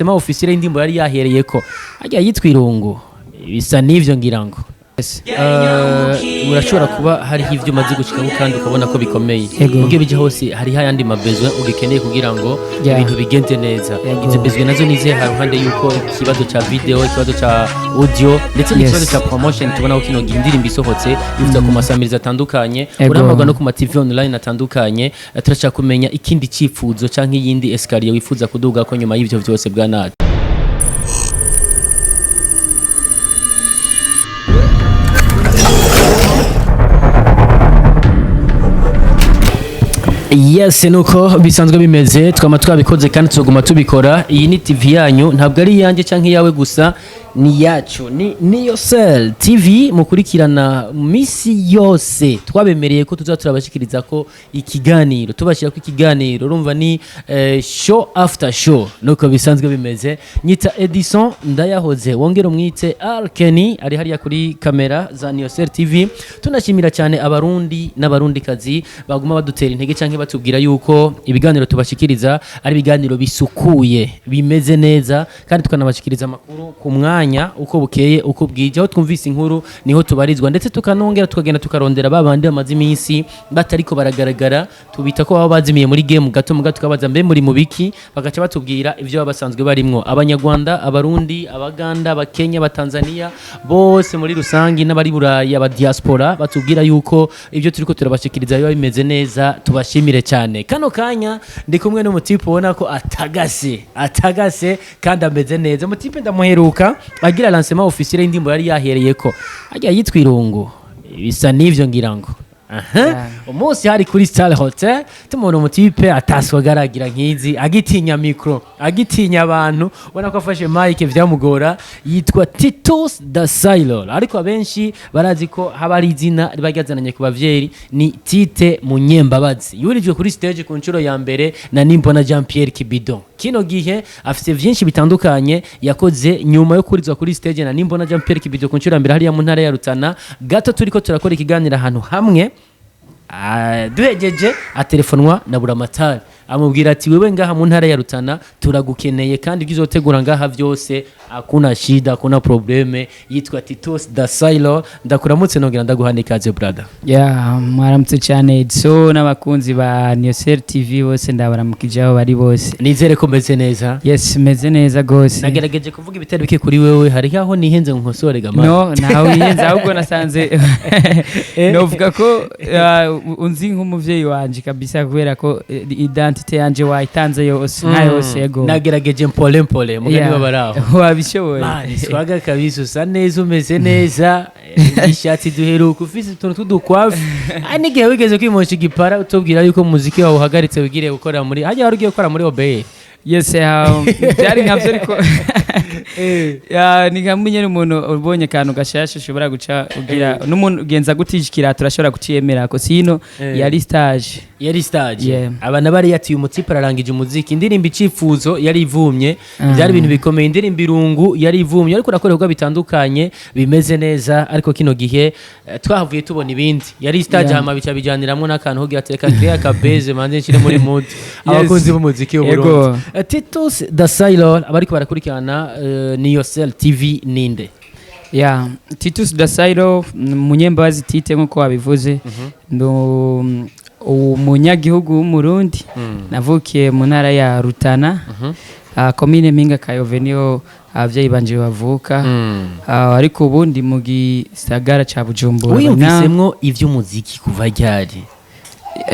lancement officiel y'indimbo yari yahereyeko ajya yitwa Irungu bisa n'ivyo ngira ngo urashobora kuba hariho ivyo umaze gushikamo kandi ukabona ko bikomeye ubwo bije hose hariho ayandi mabezwe ugikeneye kugira ngo ibintu bigende neza izo bezwe nazo nize haruhande yuko ikibazo ca video ikibazo ca audio ndetse n'ikibazo ca promotion tubona ko kino indirimbo isohotse bivuga ku masamiriza atandukanye uramagwa no ku ma TV online atandukanye turashaka kumenya ikindi cifuzo canke yindi escalier wifuza kuduga ko nyuma y'ivyo vyose bwa nati. Yes nuko bisanzwe bimeze twama twabikoze kandi tuzoguma tubikora. Iyi ni TV yanyu ntabwo ari yanje canke yawe gusa ni yacu ni Yosel TV mukurikirana misi yose twabemereye ko turabashikiriza ko ikiganiro tubashira ko ikiganiro urumva ni show after show nuko bisanzwe bimeze. Nyita Edison ndayahoze wongera umwite Alkeni ari hariya kuri kamera za Yosel TV. Tunashimira cyane abarundi n'abarundi kazi baguma badutera intege canke batubwira yuko ibiganiro tubashikiriza ari ibiganiro bisukuye bimeze neza kandi tukanabashikiriza amakuru ku mwanya uko bukeye uko bwije aho twumvise inkuru niho tubarizwa ndetse tukanongera tukagenda tukarondera babandi bamaze iminsi batariko baragaragara tubita ko baba bazimiye muri game gato mu gato kabaza mbe muri mubiki bagaca batubwira ivyo babasanzwe barimwo abanyarwanda abarundi abaganda abakenya abatanzania bose muri rusangi n'abari buraya aba diaspora batubwira yuko ivyo turiko turabashikiriza biba bimeze neza tubashimire cyane. Kano kanya ndi kumwe n'umutipe ubona ko atagase kandi ameze neza. Umutipe ndamuheruka agira lancement officiel y'indimbo yari yahereyeko ajya yitwa Irungu bisa n'ivyo ngira ngo umunsi hari kuri Star Hotel tumubona umutipe ataswagaragira nkizi agitinya micro agitinya abantu ubona ko afashe mic vyamugora yitwa Titus Dasailor ariko abenshi barazi ko haba ari izina ribagazananye ku bavyeyi ni Tite Munyembabazi yurijwe kuri stage ku nshuro ya mbere na Nimbona Jean Pierre Kibidon. Kino gihe afite vyinshi bitandukanye yakoze nyuma yo kurizwa kuri stage na Nimbona Jean Pierre Kibidon ku nshuro ya mbere hariya mu ntara ya Rutana gato turiko turakora ikiganiro ahantu hamwe duhejeje atelefonwa na Buramatari amubwira ati wewe ngaha mu ntara ya Rutana turagukeneye kandi gizotegura ngaha vyose akuna shida akuna probleme. Yitwa Titus Dasailor ndakuramutse nongera ndaguhanikaze brother. Mwaramutse cyane so n'abakunzi ba Yosel TV bose ndabaramukijaho bari bose nizere ko meze neza. Yes meze neza gose nagerageje kuvuga ibitari bike kuri wewe hari aho nihenze nkosore gama no nawe yihenze ahubwo nasanze novuga ko unzi nk'umuvyeyi wanje kabisa kubera ko identity yanje wayitanze yose yose yego nagerageje mpole mugani babaraho wabishoboye swaga kabisa usa neza umeze neza ishati duheruka ufise utuntu tudukwavu n'igihe wigeze kwimosha igipara utubwira yuko muziki wawe uhagaritse wigire gukora muri hajya warugiye gukora muri Obey. Yes byari nkavyo ariko ni nkamwe n'umuntu ubonye kantu gashasha ushobora guca ugira n'umuntu ugenza gutishikira turashobora kuciyemera ko sino yari stage abana bari yati umutipe ararangije umuziki indirimbo icifuzo yari ivumye byari ibintu bikomeye indirimbo Irungu yari ivumye ariko rakorerwa bitandukanye bimeze neza ariko kino gihe twahavuye tubona ibindi yari stage hama bica bijaniramwe n'akantu hogira teka clear kabeze manze nshire muri mood abakunzi b'umuziki w'Uburundi. Titus Dasailor abariko barakurikirana ni Yosel TV ninde? Titus Dasailor Munyembabazi Tite nko wabivuze ndo umunyagihugu w'Umurundi navukiye mu ntara ya Rutana komine Mpinga Kayove niyo abavyeyi banje bavuka ariko ubundi mu gisagara ca Bujumbura. Wiyumvisemwo ivy'umuziki kuva ryari?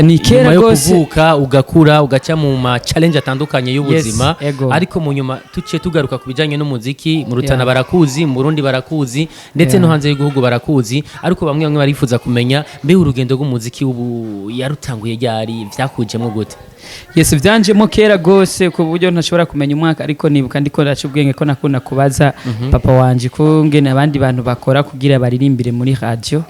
Ni kera gose kuvuka ugakura ugaca mu ma challenge atandukanye y'ubuzima ariko mu nyuma tuce tugaruka kubijanye n'umuziki mu Rutana barakuzi mu Burundi barakuzi ndetse no hanze y'igihugu barakuzi ariko bamwe barifuza kumenya mbe urugendo rw'umuziki ubu yarutanguye ryari vyakujemwo gute? Yes vyanjemo kera gose ku buryo ntashobora kumenya umwaka ariko nibuka ndiko ndacubwenge ko nakunda kubaza papa wanje ko ngene abandi bantu bakora kugira baririmbire muri radio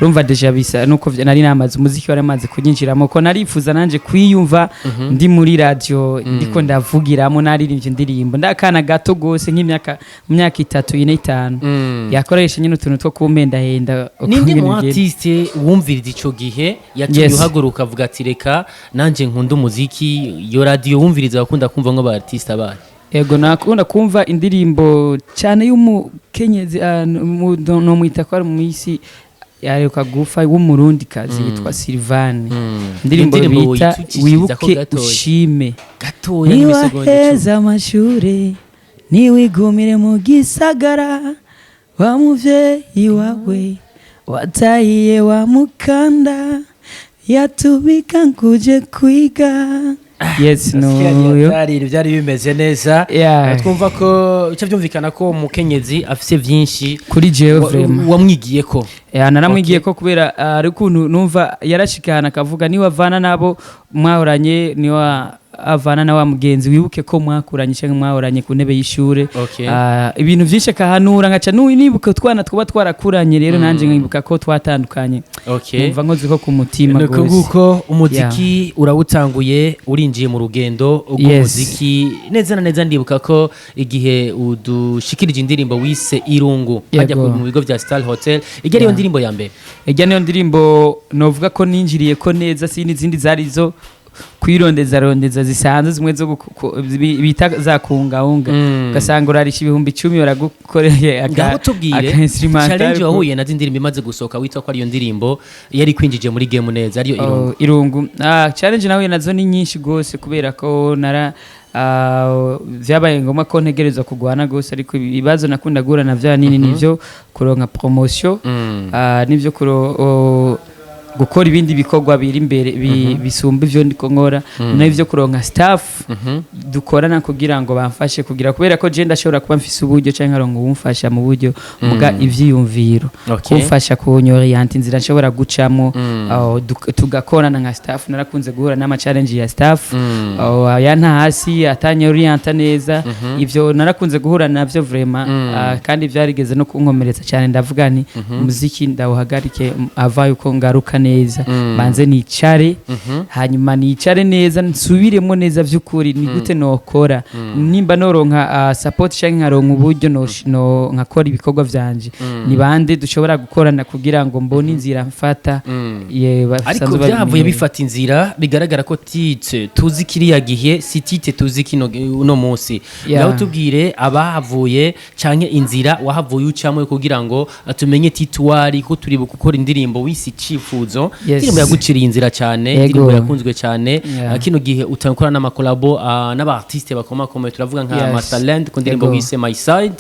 urumva deja bisa nuko nari namaze umuziki waramaze kunyinjiramo ko narifuza nanje kwiyumva ndi muri radio ndiko ndavugiramo naririmbye indirimbo ndakana gato gose nk'imyaka 3 4 5 yakoresha nyine utuntu two kumpendahenda. Ninde mu artiste wumviriza ico gihe yaciye uhaguruka avuga ati reka nanje nkunda umuziki yo radio wumviriza bakunda kumva ngo ba artiste abana? Ego nakunda kumva indirimbo cyane y'umukenyezi no mwita ko ari mu isi yareruka gufa w'umurundi kazi yitwa Silvane. Indirimbo bita wibuke ushime gatoya n'imisegonda heza amashure niwigumire mu gisagara wa muvyeyi wawe watahiye wa mukanda yatubika nkuje kwiga. Yes, no. Byari bimeze neza. Twumva ko icyo byumvikana ko umukenyezi afise byinshi kuri jewe vraiment. Wamwigiye ko. Naramwigiye ko kubera ari ukuntu numva yarashikana akavuga niwe avana nabo mwahoranye niwe avana na wa mugenzi wibuke ko mwakuranye cyangwa mwahoranye ku ntebe y'ishure. Ibintu byinshi kahanura ngaca nibuka twana twaba twarakuranye rero nanje nkibuka ko twatandukanye. Numva nkoze ko ku mutima gose. Nuko umuziki urawutanguye urinjiye mu rugendo rw'umuziki neza na neza ndibuka ko igihe udushikirije indirimbo wise Irungu hajya mu bigo bya Star Hotel igari yo ndirimbo ya mbere. Ejya niyo ndirimbo novuga ko ninjiriye ko neza sindi zindi zarizo kwirondeza zisanzwe zimwe zo bita za kungaunga ugasanga urarisha ibihumbi 10 baragukoreye instrumental challenge wahuye na indirimbo imaze gusoka witwa ko ari yo ndirimbo yari kwinjije muri game neza ariyo Irungu. Challenge nawe nazo ni nyinshi gose kubera ko vyabaye ngoma ko ntegerezwa kugwana gose ariko ibibazo nakunda gura na vya nini nivyo kuronka promotion nivyo gukora ibindi bikorwa biri imbere bisumba ivyo ndiko nkora n'ivyo kuronka staff dukorana kugira ngo bamfashe kugira kubera ko je ndashobora kuba mfise uburyo canke arongo umfasha mu buryo muga ivyiyumviro kumfasha kunyorienta inzira nshobora gucamo tugakorana nka staff. Narakunze guhura n'ama challenge ya staff yana hasi atanyorienta neza ivyo narakunze guhura navyo vraiment kandi vyarigeze no kunkomeretsa cyane ndavuga ni umuziki ndawuhagarike avaye uko ngaruka neza banze nicare hanyuma nicare neza nsubiremo neza vy'ukuri ni gute nokora nimba noronka support canke nkaronka uburyo no nkakora ibikorwa vyanje ni bande dushobora gukorana kugira ngo mbone inzira mfata ariko byavuye bifata inzira bigaragara ko tite tuzi kiriya gihe si tite tuzi kino uno munsi ngaho tubwire abahavuye canke inzira wahavuye ucamo kugira ngo tumenye titwari ko turi gukora indirimbo wisi cifuzo indirimbo yaguciriye inzira cyane indirimbo yakunzwe cyane kino gihe utankora n'amakolabo n'abartiste bakomakomeye turavuga nka Masterland ku ndirimbo wise My Side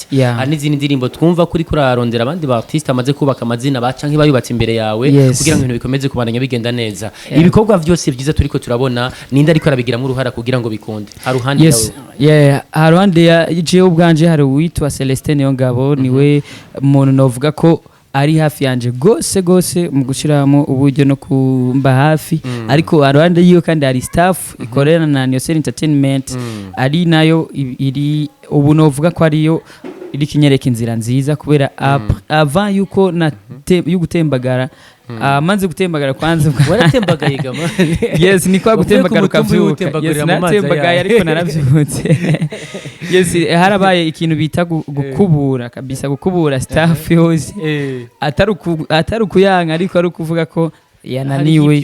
n'izindi ndirimbo twumva kuri kurarondera abandi bartiste amaze kubaka amazina bacanke bayubatse imbere yawe kugira ngo ibintu bikomeze kubandanya bigenda neza. Ibikorwa byose byiza turiko turabona ninde ariko arabigiramo uruhara kugira ngo bikunde haruhande yawe haruhande ya jewe ubwanje hari witwa Celestin Yongabo niwe umuntu novuga ko ari hafi yanje gose mu gushiramo uburyo no kumba hafi ariko arwande yiyo kandi ari staff ikorera na Niosel Entertainment ari nayo iri ubu novuga ko ariyo iri kinyereka inzira nziza kubera avant yuko yugutembagara manze gutembagara kwanza waratembagaye gama yes ni kwa gutembagara ukavyuka yes natembagaye ariko naravyutse yes harabaye ikintu bita gukubura kabisa gukubura staff yose atari kuyanga ariko ari kuvuga ko yananiwe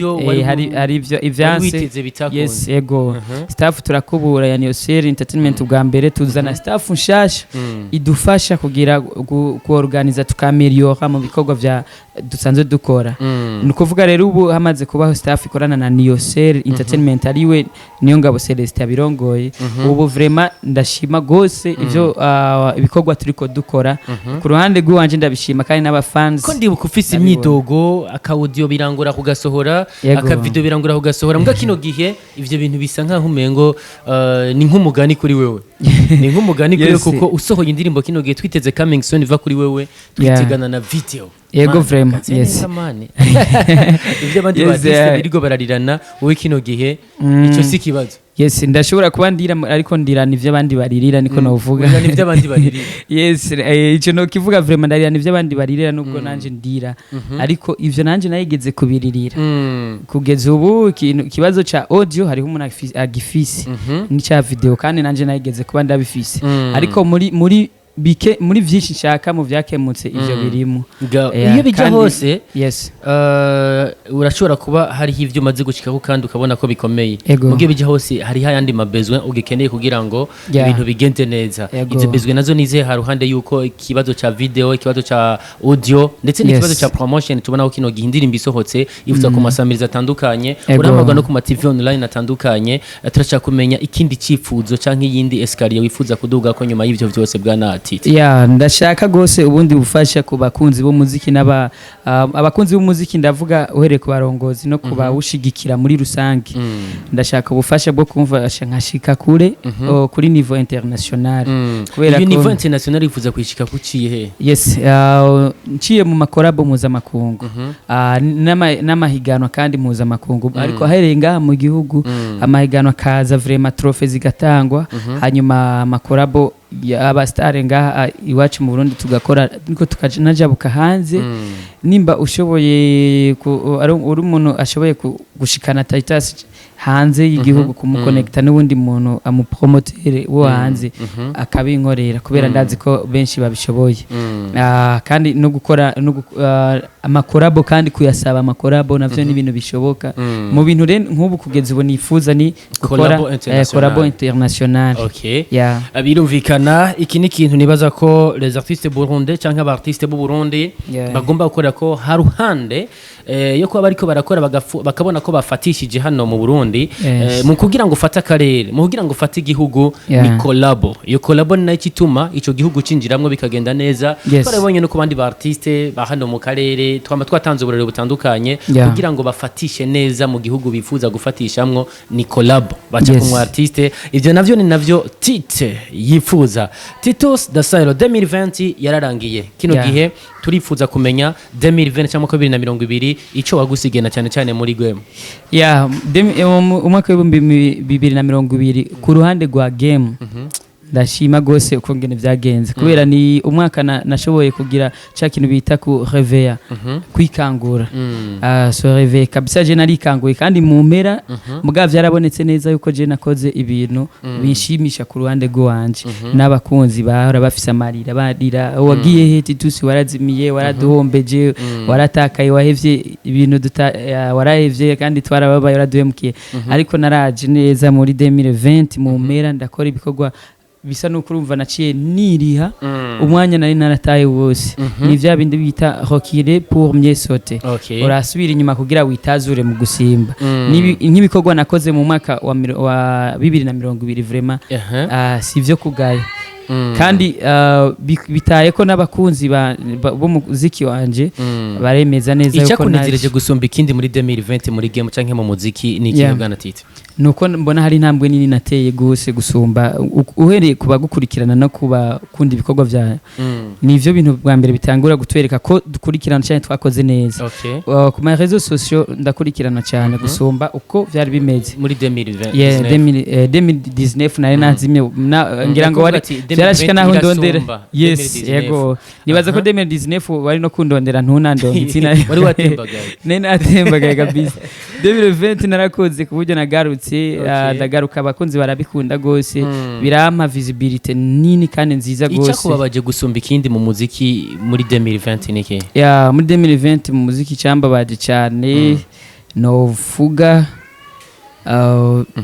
hari ivyo ivyanse yes ego staff turakubura ya Niosel Entertainment ubwa mbere tuzana staff nshasha idufasha kugira kuorganiza tukameliora mu bikorwa vya dusanzwe dukora nukuvuga rero ubu hamaze kubaho staff ikorana na Niosel Entertainment ariwe niyo ngabo Celestin abirongoye ubu vraiment ndashima gose ivyo ibikorwa turiko dukora ku ruhande rwanje ndabishima kandi n'abafans ko ndi bukufise imyidogo akaudio birangura kugasohora akavideo birangura kugasohora mbwa kino gihe ivyo bintu bisa nka umengo ni nk'umugani kuri wewe ni nk'umugani kuri kuko usohoye indirimbo kino gihe twiteze coming soon iva kuri wewe twitegana na video Ego vraiment yes ivyo abandi batiste birigo bararirana wowe kino gihe ico si kibazo yes ndashobora kuba ndira ariko ndirana ivyo abandi baririra niko novuga n'ivyo abandi baririra yes ico no kivuga vraiment ndarira n'ivyo abandi baririra nubwo nanje ndira ariko ivyo nanje nayigeze kubiririra kugeza ubu kibazo ca audio hariho umuntu agifise ni ca video kandi nanje nayigeze kuba ndabifise ariko muri muri vyinshi nshaka mu vyakemutse ivyo birimo iyo bija hose yes urashobora kuba hariho ivyo umaze gushikako kandi ukabona ko bikomeye mu gihe bija hose hariho ayandi mabezwe ugikeneye kugira ngo ibintu bigende neza izo bezwe nazo nize haruhande yuko ikibazo ca video ikibazo ca audio ndetse n'ikibazo ca promotion tubona ko kino gihindira imbisohotse ivuza ku masamiriza atandukanye uramagwa no ku ma TV online atandukanye turashaka kumenya ikindi cifuzo canke yindi escalier wifuza kuduga ko nyuma y'ivyo vyose bwa Natiti ndashaka gose ubundi bufasha ku bakunzi b'umuziki abakunzi b'umuziki ndavuga uhereye ku barongozi no kuba ushigikira muri rusange ndashaka ubufasha bwo kumfasha nkashika kure kuri niveau international kubera ko niveau international ifuza kwishika kuciye he yes nciye mu makorabo mpuzamakungu n'amahiganwa kandi mpuzamakungu ariko ahereye ngaha mu gihugu amahiganwa kaza vraiment trofe zigatangwa hanyuma makorabo abastare ngaha iwacu mu Burundi tugakora niko tukanajabuka hanze nimba ushoboye uri umuntu ashoboye gushikana Titus hanze y'igihugu kumuconnecta n'ubundi muntu amupromotere wo hanze akabinkorera kubera ndazi ko benshi babishoboye kandi no gukora amakorabo kandi kuyasaba amakorabo navyo ni ibintu bishoboka mu bintu nk'ubu kugeza ubu nifuza ni gukora korabo international birumvikana iki ni kintu nibaza ko les artistes burundais canke aba artistes b'u Burundi bagomba gukora ko haruhande yo kuba bariko barakora bakabona ko bafatishije hano mu Burundi mu kugira ngo ufate akarere mu kugira ngo ufate igihugu ni collabo iyo collabo ni nayo ituma ico gihugu cinjiramwe bikagenda neza twarabonye no ku bandi ba artistes ba hano mu karere twama twatanze uburere butandukanye kugira ngo bafatishe neza mu gihugu bifuza gufatishamwo ni collabo baca ku artiste ivyo navyo ni navyo Tite yifuza Titus Dasairo 2020 yararangiye kino gihe turifuza kumenya 2020 cyangwa 2020 ico wagusigena cyane cyane muri gwemo umwaka wa 2020 ku ruhande rwa game ndashima gose uko ngene vyagenze kubera ni umwaka nashoboye kugira cha kintu bita ku reveya kwikangura so reveya kabisa je narikanguye kandi mu mpera mugavye yarabonetse neza yuko je nakoze ibintu binshimisha ku ruhande rwanje n'abakunzi bahora bafise amarira barira wagiye heti tusi warazimiye waraduhombeje waratakaye wahevye ibintu warahevye kandi twarababaye waraduhemukiye ariko naraje neza muri 2020 mu mpera ndakora ibikorwa bisa no kurumva naciye niriha umwanya nari narataye wose ni vya bindi bita reculer pour mieux sauter urasubira inyuma kugira witazure mu gusimba n'ibikorwa nakoze mu mwaka wa 2020 vraiment sivyo kugaya kandi bitaye ko n'abakunzi bo muziki wanje baremeza neza yuko icyakunejereje gusumba ikindi muri 2020 muri game canke mu muziki ni ikintu bwana Tite nuko mbona hari intambwe nini nateye gose gusumba uhereye kuba gukurikirana no kuba kundi ibikorwa vya nivyo bintu bwa mbere bitangura gutwereka ko dukurikirana cyane twakoze neza ku ma réseaux sociaux ndakurikirana cyane gusumba uko vyari bimeze muri 2020 2019 nari nazimye ngira ngo wari byarashika naho ndondera yes yego nibaza ko 2019 wari no kundondera ntunandonga itsina wari watembagaye nene atembagaye kabisa 2020 narakoze kuburyo nagarutse ndagaruka abakunzi barabikunda gose birampa visibility nini kandi nziza gose icyakubabaje gusumba ikindi mu muziki muri 2020 niki muri 2020 mu muziki cyambabaje cyane novuga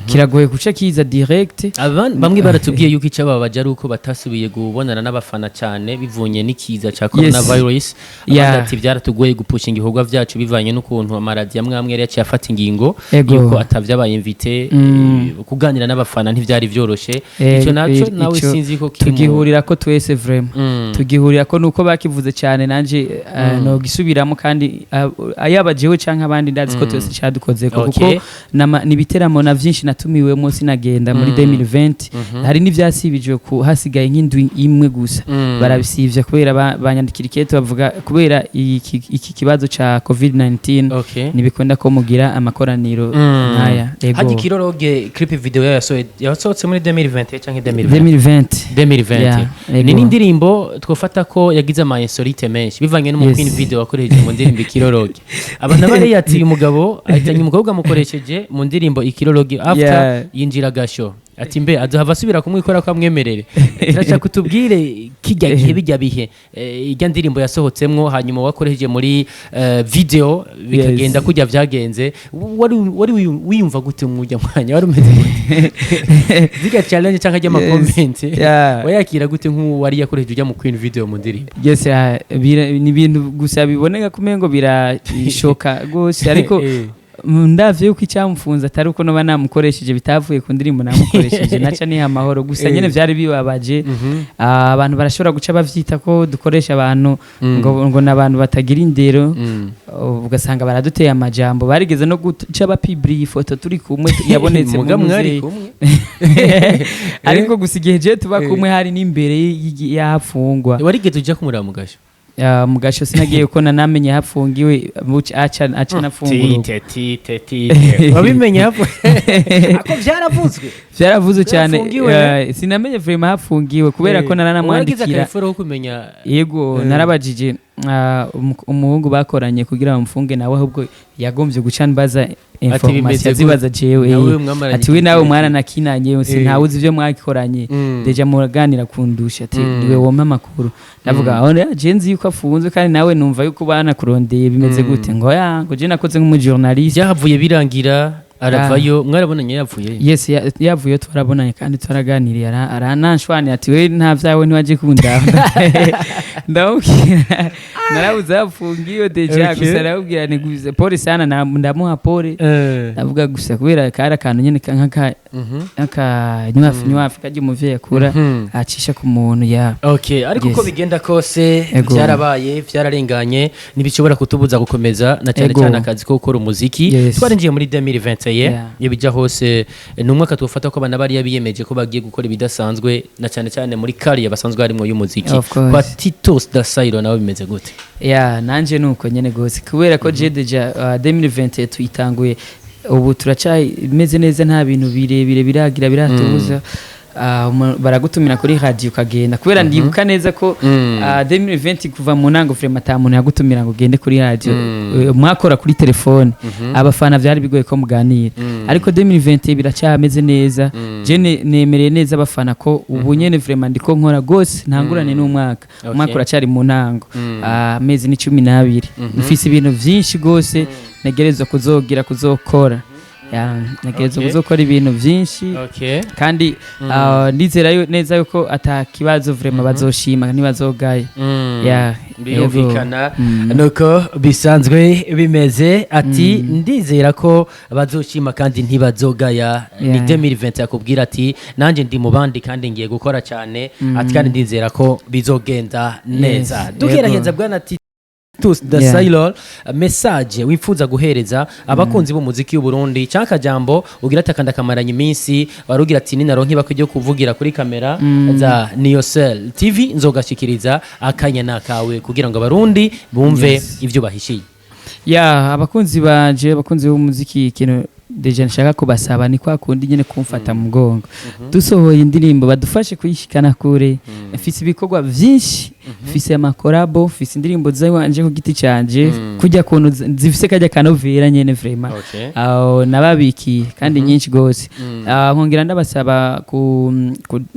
kiragoye guca kiza direct bamwe baratubwiye yuko icababaje ari uko batasubiye gubonana n'abafana cyane bivunye n'ikiza ca coronavirus ati byaratugoye gupushinga ibikorwa vyacu bivanye n'ukuntu amaradi amwe amwe yaciye afata ingingo yuko atavyabaye invite kuganira n'abafana ntivyari vyoroshe ico naco nawe sinzi ko tugihurira ko twese vraiment tugihurira ko nuko bakivuze cyane nanje no gisubiramo kandi ayabajewe canke abandi ndazi ko twese cyadukoze kuko ibiteramo na vyinshi natumiwemo sinagenda muri 2020 hari n'ivyasibije ku hasigaye nk'indwi imwe gusa barabisivye kubera banyandikira ikete bavuga kubera iki kibazo ca COVID-19 nibikunda ko mugira amakoraniro nkaya haji kiroroge clip video yasohotse muri 2020 canke 2020 ni n'indirimbo twofata ko yagize ama insolite menshi bivanye no mu queen video wakoresheje mu ndirimbo kiroroge abana bari yati umugabo ahitanye umukobwa mukoresheje mu ndirimbo ikirologi after yinjira gasho ati mbe azohava asubira kumwikora ko amwemerere turashaka kutubwire kijya gihe bijya bihe ijya ndirimbo yasohotsemwo hanyuma wakoresheje muri video bikagenda kujya vyagenze wari wiyumva gute mujya mwanya wari umeze gute ziga challenge cyangwa ajya comment wayakira gute nk'uwari yakoresheje ujya mu Queen video mu ndirimbo yes ni ibintu gusa biboneka kumengo birashoka gose ariko ndavye yuko icyamufunza atari uko noba namukoresheje bitavuye ku ndirimbo namukoresheje naca ni amahoro gusa nyene vyari bibabaje abantu barashobora guca bavyita ko dukoresha abantu ngo nabantu batagira indero ugasanga baraduteye amajambo barigeze no guca bapibri ifoto turi kumwe yabonetse mu muze ariko gusa igihe je tuba kumwe hari n'imbere y'ahafungwa warigeze uja kumuraba mugasho mugasho sinagiye ko nanamenye hapfungiwe aca nafungura wabimenye ako byaravuzwe cyane sinamenye vraiment hapfungiwe kubera ko naranamwandikira yego narabajije umuhungu bakoranye kugira ngo mfunge nawe ahubwo yagombye guca nbaza information zibaza jewe ati we nawe mwana nakinanye sinawuzi ivyo mwakoranye deja muraganira kundusha ati niwe wompa amakuru ndavuga aho je nzi yuko afunzwe kandi nawe numva yuko bana kurondeye bimeze gute ngo ngo je nakoze nk'umu journalist yahavuye birangira aravayo mwarabonanye yavuye yes yavuye twarabonanye kandi twaraganiriye arananshwane ati we nta vyawe ntiwaje kunda ndamubwira narabuze afungiyo deja gusa narabwira ni gusa pole sana ndamuha pole ndavuga gusa kubera kara kantu nyene nkaka nywafi kaje umuvye yakura acisha ku muntu ya okay ariko uko bigenda kose byarabaye byararenganye nibishobora kutubuza gukomeza na cyane cyane akazi ko gukora umuziki twarinjiye muri 2021 yebijya hose numwaka tufata ko abana bari yabiyemeje ko bagiye gukora ibidasanzwe na cyane cyane muri career basanzwe harimo y'umuziki kwa Titus Dasairo nawe bimeze gute nanje nuko nyene gose kubera ko je deja 2020 tuyitanguye ubu turacameze neza nta bintu birebire biragira biratubuza baragutumira kuri radio ukagenda kubera ndibuka neza ko 2020 kuva mu nango frema tamuntu yagutumira ngo gende kuri radio mwakora kuri telefone abafana byari bigoye ko muganira ariko 2020 biracameze neza je nemereye neza abafana ko ubu nyene frema ndiko nkora gose ntangurane n'umwaka umwaka uracari mu nango amezi ni 12 mfise ibintu byinshi gose negerezwa kuzokora nagereza kuzokora ibintu byinshi kandi ndizera neza yuko atakibazo vraiment bazoshima ntibazogaye birumvikana nuko bisanzwe bimeze ati ndizera ko bazoshima kandi ntibazogaya ni 2020 yakubwira ati nanje ndi mu bandi kandi ngiye gukora cyane ati kandi ndizera ko bizogenda neza duheraheza bwana ati Titus Dasairo message wifuza guhereza abakunzi b'umuziki w'u Burundi cyangwa kajambo ugira atakanda kamaranye iminsi barugira ati ni naronki bakwiye kuvugira kuri kamera za Niocell TV nzogashikiriza akanya nakawe kugira ngo abarundi bumve ivyo bahishiye abakunzi banje abakunzi b'umuziki ikintu deja nshaka kubasaba ni kwa kundi nyene kumfata mu mugongo dusohoye indirimbo badufashe kuyishikana kure mfise ibikorwa byinshi mfise amakorabo mfise indirimbo zanje ku giti canje kujya kuntu zifise kajya kanovera nyene vraiment nababiki kandi nyinshi gose nkongera ndabasaba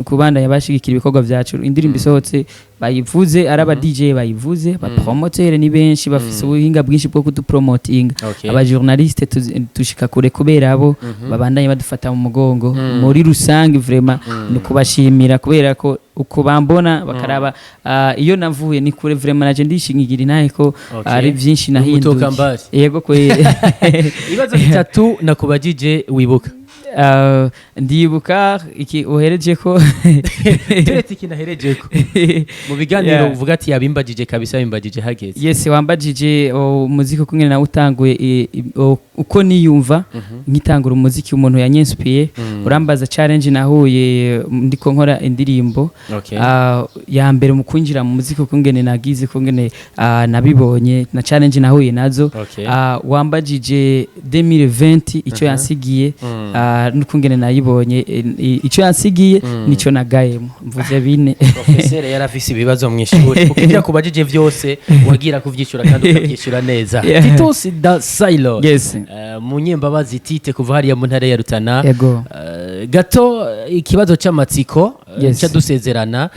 kubanda yabashigikira ibikorwa byacu indirimbo isohotse bayivuze araba DJ bayivuze ba promoter ni benshi bafise ubuhinga bwinshi bwo kudupromoting aba journaliste tushika kure kubera abo babandanye badufata mu mugongo muri rusange vraiment ni kubashimira kubera ko uko bambona bakaraba iyo navuye ni kure vraiment naje ndishingigira nahe ko ari byinshi nahinduye yego kwere ibibazo bitatu nakubajije wibuka ndibuka iki uhereje ko turetse iki nahereje ko mu biganiro uvuga ati yabimbagije kabisa bimbagije hageze yes wambagije umuziki kungene na utanguye uko niyumva nkitangura umuziki umuntu yanyenspiye urambaza challenge nahuye ndiko nkora indirimbo ya mbere mu kwinjira mu muziki kungene nagize kungene nabibonye na challenge nahuye nazo wambagije 2020 ico yansigiye n'ukungene nayibonye ico yansigiye nico nagayemo mvuze bine professeur yarafise ibibazo mwishuri ukijya kubajije vyose wagira kuvyishura kandi ukavyishura neza Titus Dasairo yes munyembabazi tite kuva hariya mu ntare ya Rutana gato ikibazo cy'amatsiko cyadusezerana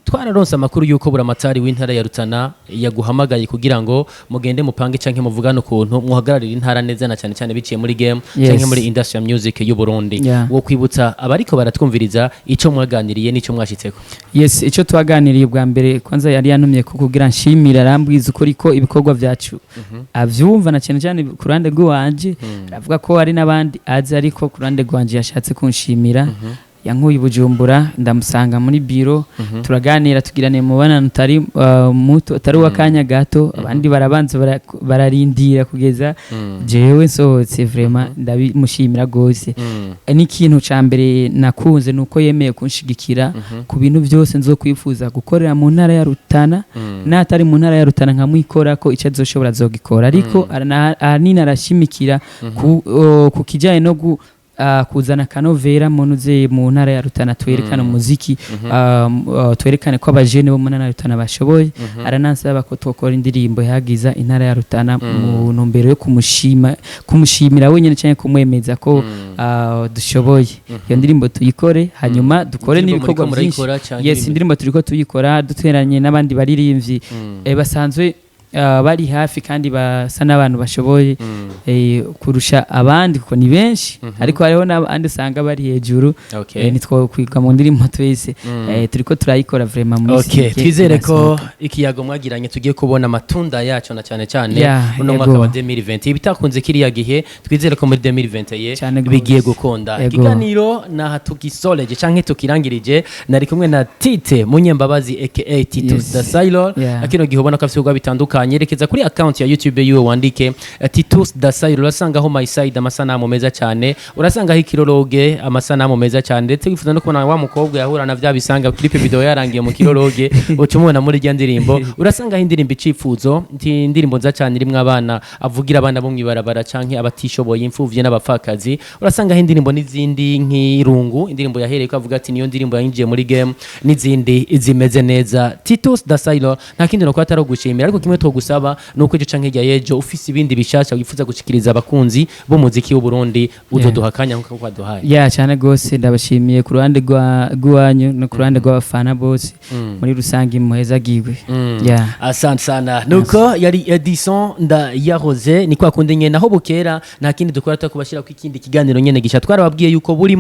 twararonse amakuru yuko buramatari w'intara ya Rutana yaguhamagaye kugira ngo mugende mupange canke muvugane ukuntu muhagararira intara neza na cyane cyane biciye muri game canke muri industrial music y'u Burundi wo kwibutsa abariko baratwumviriza ico mwaganiriye n'ico mwashitseko. Yes, ico twaganiriye bwa mbere kwanza yari yantumye kugira nshimira arambwiza ukuri ko ibikorwa byacu avyumva na cyane cyane ku ruhande rw'uwanje aravuga ko hari n'abandi azi ariko ku ruhande rwanje yashatse kunshimira yankuye Bujumbura ndamusanga muri biro turaganira tugirane mubana utari muto utari wakanya gato abandi barabanza bararindira kugeza jewe sohotse vraiment ndabimushimira gose n'ikintu ca mbere nakunze nuko yemeye kunshigikira ku bintu byose nzokwifuza gukorera mu ntara ya Rutana natari mu ntara ya Rutana nkamwikora ko ico azoshobora zogikora ariko aranina arashimikira ku kijanye no kuzana kanovera munuze mu ntara ya Rutana twerekana umuziki twerekane ko abajene bo mu ntara ya Rutana bashoboye aranansaba ko twokora indirimbo yagiza intara ya Rutana mu ntumbero yo kumushimira wenyine cyane kumwemeza ko dushoboye iyo ndirimbo tuyikore hanyuma dukore n'ibikorwa byinshi. Yes, indirimbo turiko tuyikora duteranye n'abandi baririmvyi basanzwe bari hafi kandi basa n'abantu bashoboye kurusha abandi kuko ni benshi ariko hariho n'abandi usanga bari hejuru nitwo kwiga mu ndirimbo twese turiko turayikora vraiment muri twizere ko ikiyago mwagiranye tugiye kubona amatunda yacu na cyane cyane uno mwaka wa 2020 ibitakunze kiriya gihe twizere ko muri 2020 bigiye gukunda ikiganiro naha tugisoleje canke tukirangirije nari kumwe na Tite Munyembabazi aka Titus the Sailor akino gihe ubona ko afite ubwo bitandukanye yerekeza kuri account ya YouTube yiwe wandike Titus the Sailor urasangaho my side amasanamu meza cyane urasangaho ikirologe amasanamu meza cyane ndetse wifuza no kubona wa mukobwa yahura na vya bisanga clip video yarangiye mu kirologe ucumubona muri rya ndirimbo urasangaho indirimbo icifuzo indirimbo nza cyane irimwe abana avugira abana bo mwibarabara canke abatishoboye imfuvye n'abapfakazi urasangaho indirimbo n'izindi nk'irungu indirimbo yahereye ko avuga ati niyo ndirimbo yinjiye muri game n'izindi zimeze neza. Titus the Sailor nta kindi no kwataro gushimira ariko kimwe gusaba nuko ico canke rya yejo ufise ibindi bishasha wifuza gushikiriza abakunzi b'umuziki w'u Burundi uzoduhakanya nkuko kwaduhaye. Cyane gose ndabashimiye ku ruhande rwanyu no ku ruhande rw'abafana bose muri rusangi muhezagiwe. Asante sana nuko yari Edison Ndayahoze ni kwa kundi nyene naho bukera nta kindi dukora tukubashira ku ikindi kiganiro nyene gisha twarababwiye yuko buri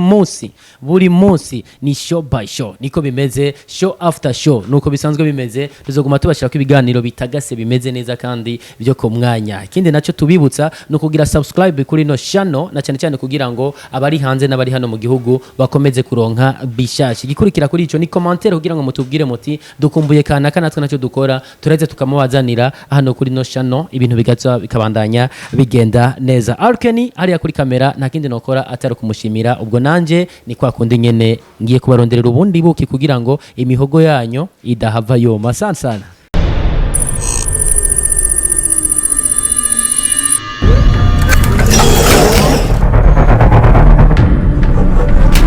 munsi ni show by show niko bimeze show after show nuko bisanzwe bimeze tuzoguma tubashira ku ibiganiro bitagase bimeze neza kandi byo ko mwanya. Ikindi naco tubibutsa no kugira subscribe kuri no channel na cyane cyane kugira ngo abari hanze n'abari hano mu gihugu bakomeze kuronka bishashi. Gikurikira kuri ico ni commentaire kugira ngo mutubwire muti dukumbuye kana natwe naco dukora tureze tukamubazanira hano kuri no channel ibintu bigaza bikabandanya bigenda neza. Arkeni ari kuri kamera nta kindi nokora atari kumushimira ubwo nanje ni kwa kundi nyene ngiye kubaronderera ubundi buki kugira ngo imihogo yanyu idahava yoma. Sana